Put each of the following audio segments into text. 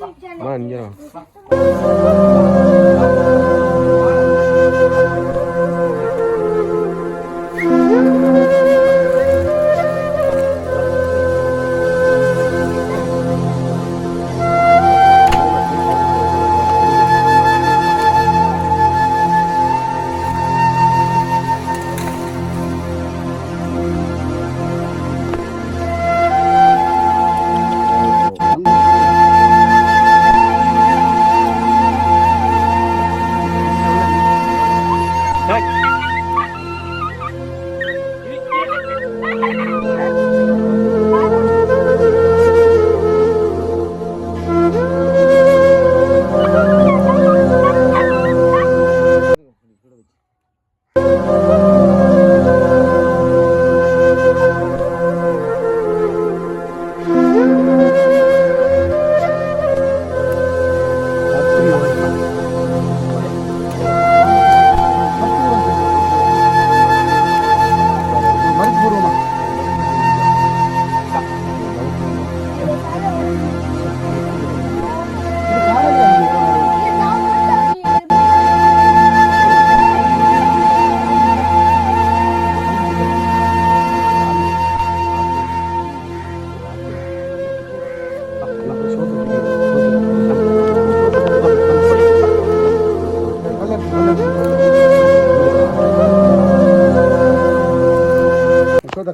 Manja.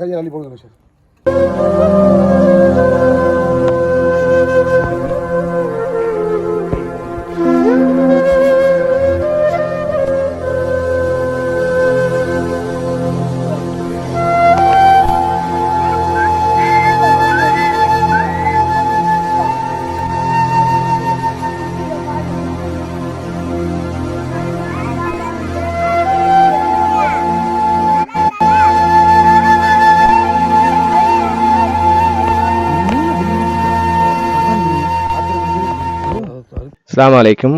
கையை அள்ளி போடுங்க சார். அஸ்ஸலாமு அலைக்கும்.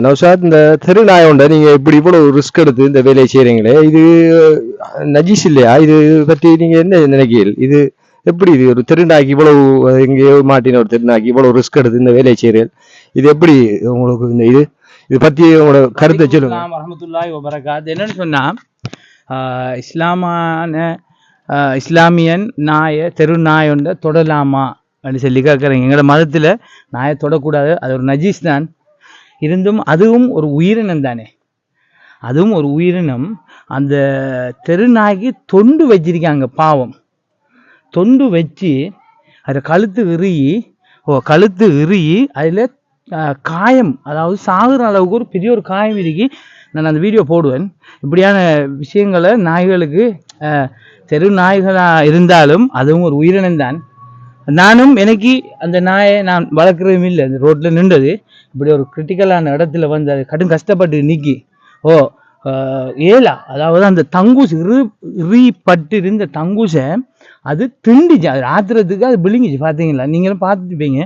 நௌஷாத், இந்த தெருநாயோண்ட நீங்கள் இப்படி இவ்வளோ ரிஸ்க் எடுத்து இந்த வேலையை செய்கிறீங்களே, இது நஜீஸ் இல்லையா? இது பற்றி நீங்கள் என்ன நினைக்கிறீர்கள்? இது எப்படி இது ஒரு தெருநாய்க்கு இவ்வளவு எங்கேயோ மாட்டின ஒரு தெருநாய்க்கு இவ்வளோ ரிஸ்க் எடுத்து இந்த வேலையை செய்கிறீர்கள்? இது எப்படி உங்களுக்கு இந்த இது பற்றி உங்களோட கருத்தை சொல்லுங்க. வரஹ்மத்துல்லாஹி வபரகாத்துஹு. என்னன்னு சொன்னால், இஸ்லாமியன் நாயை தெருநாயோண்ட தொடலாமா அப்படின்னு சொல்லி கேட்குறீங்க. எங்களோட மதத்தில் நாயை தொடக்கூடாது, அது ஒரு நஜீஸ் தான். இருந்தும் அதுவும் ஒரு உயிரினம் தானே, அதுவும் ஒரு உயிரினம். அந்த தெருநாய்க்கு தொண்டு வச்சிருக்காங்க, பாவம். தொண்டு வச்சு அதை கழுத்து இறுகி அதில் காயம், அதாவது சாகுற அளவுக்கு ஒரு பெரிய ஒரு காயம் இறுகி. நான் அந்த வீடியோ போடுவேன். இப்படியான விஷயங்களை நாய்களுக்கு, தெரு நாய்களாக இருந்தாலும் அதுவும் ஒரு உயிரினம் தான். நானும் எனக்கு அந்த நாயை நான் வளர்க்குறதும் இல்லை. அந்த ரோட்டில் நின்றது இப்படி ஒரு கிரிட்டிக்கலான இடத்துல வந்து அது கடும் கஷ்டப்பட்டு நீக்கி ஏலா, அதாவது அந்த தங்கூஸ் இறுப்பட்டு இருந்த தங்கூசை அது திண்டிச்சு. அது ஆத்துறதுக்கு அது விழுங்கிச்சு. பார்த்தீங்களா? நீங்களும் பார்த்துட்டுப்பீங்க.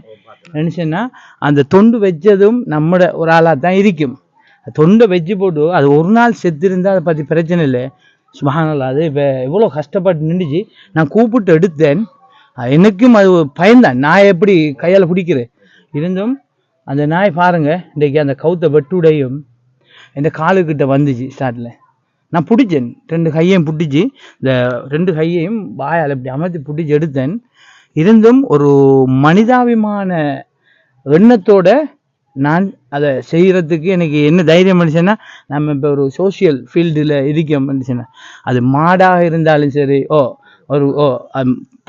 நினச்சேன்னா அந்த தொண்டு வச்சதும் நம்மட ஒரு ஆளாக தான் இருக்கும். தொண்டை வச்சு போட்டு அது ஒரு நாள் செத்துருந்தால் அதை பற்றி பிரச்சனை இல்லை. சுபஹானல்லாஹ், அது இப்போ எவ்வளோ கஷ்டப்பட்டு நின்றுச்சு. நான் கூப்பிட்டு எடுத்தேன். எனக்கும் அது பயன்தான். நாயை எப்படி கையால் பிடிக்கிறேன். இருந்தும் அந்த நாய் பாருங்க, இன்றைக்கு அந்த கவுத்த வெட்டுடையும் இந்த காலுக்கிட்ட வந்துச்சு. ஸ்டார்டில் நான் பிடிச்சேன், 2 கையையும் பிடிச்சி, இந்த 2 கையையும் வாயால் இப்படி அமர்த்தி பிடிச்சி எடுத்தேன். இருந்தும் ஒரு மனிதாபிமான எண்ணத்தோட நான் அதை செய்கிறதுக்கு எனக்கு என்ன தைரியம் பண்ணிச்சேன்னா, நம்ம இப்போ ஒரு சோசியல் ஃபீல்டில் இருக்கோம் பண்ணிச்சேன்னா, அது மாடாக இருந்தாலும் சரி,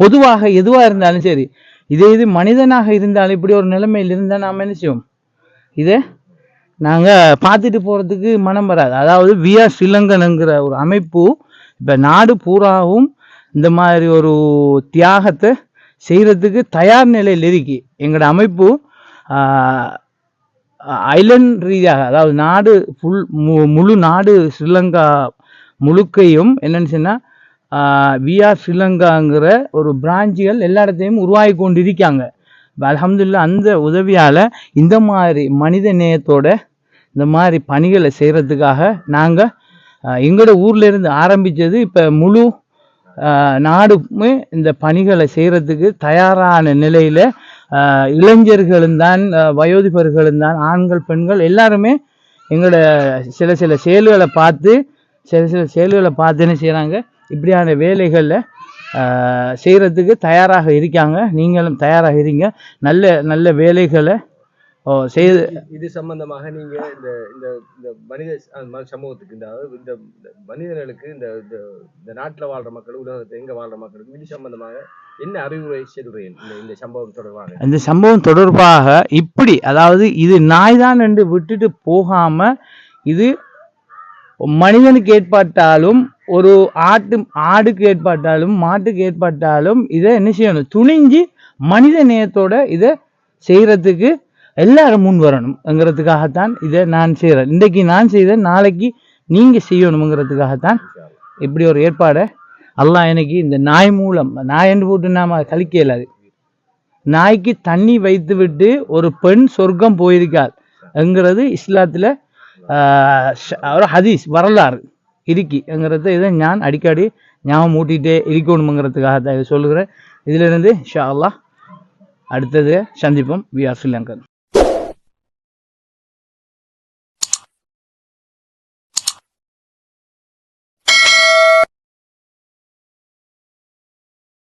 பொதுவாக எதுவாக இருந்தாலும் சரி, இது மனிதனாக இருந்தாலும் இப்படி ஒரு நிலைமையில் இருந்தால் நாம் என்ன செய்வோம், இதை நாங்கள் பார்த்துட்டு போகிறதுக்கு மனம் வராது. அதாவது விஆர் ஸ்ரீலங்கனுங்கிற ஒரு அமைப்பு இப்போ நாடு பூராவும் இந்த மாதிரி ஒரு தியாகத்தை செய்கிறதுக்கு தயார் நிலையில் இருக்கு. எங்களோட அமைப்பு ஐலண்ட் ரீதியாக, அதாவது நாடு முழு நாடு ஸ்ரீலங்கா முழுக்கையும் என்னன்னு சொன்னால் விஆர் ஸ்ரீலங்காங்கிற ஒரு பிரான்ச்சுகள் எல்லா இடத்தையும் உருவாகி கொண்டு இருக்காங்க. அல்ஹம்துலில்லாஹ் அந்த உதவியால் இந்த மாதிரி மனித நேயத்தோட இந்த மாதிரி பணிகளை செய்கிறதுக்காக நாங்கள் எங்களோட ஊரில் இருந்து ஆரம்பித்தது. இப்போ முழு நாடுமே இந்த பணிகளை செய்கிறதுக்கு தயாரான நிலையில் இளைஞர்களும் தான், வயோதிபர்களும் தான், ஆண்கள் பெண்கள் எல்லாருமே எங்களோட சில செயல்களை பார்த்து என்ன செய்கிறாங்க, இப்படியான வேலைகளில் செய்கிறதுக்கு தயாராக இருக்காங்க. நீங்களும் தயாராக இருங்க. நல்ல வேலைகளை செய்து. இது சம்பந்தமாக நீங்க இந்த இந்த இந்த மனித சமூகத்துக்கு இந்த மனிதர்களுக்கு இந்த நாட்டில் வாழ்ற மக்கள், உலகத்தை எங்க வாழ்ற மக்களுக்கு இது சம்பந்தமாக என்ன அறிவுரை சொல்றேன் இந்த சம்பவம் தொடர்பாக? இந்த சம்பவம் தொடர்பாக இப்படி, அதாவது இது நாய் தான் என்று விட்டுட்டு போகாம, இது மனிதனுக்கு ஏற்பட்டாலும், ஒரு ஆடுக்கு ஏற்பட்டாலும், மாட்டுக்கு ஏற்பட்டாலும் இதை என்ன செய்யணும், துணிஞ்சு மனித நேயத்தோட இதை செய்யறதுக்கு எல்லாரும் முன் வரணும்ங்கிறதுக்காகத்தான் இதை நான் செய்கிறேன். இன்றைக்கு நான் செய்த, நாளைக்கு நீங்க செய்யணுங்கிறதுக்காகத்தான் இப்படி ஒரு ஏற்பாடை அல்லாஹ் எனக்கு இந்த நாய் மூலம், நாய் என்று போட்டு நாம கழிக்க இயலாது. நாய்க்கு தண்ணி வைத்து விட்டு ஒரு பெண் சொர்க்கம் போயிருக்காள் என்கிறது இஸ்லாத்துல ஒரு ஹதீஸ் வரலாறு இருக்குங்கிறத இதை நான் அடிக்கடி ஞாபகம் ஊட்டிகிட்டே இருக்கணுங்கிறதுக்காக தான் இதை சொல்லுகிறேன். இதிலிருந்து இன்ஷா அல்லாஹ் அடுத்தது சந்திப்போம். We are Sri Lankan.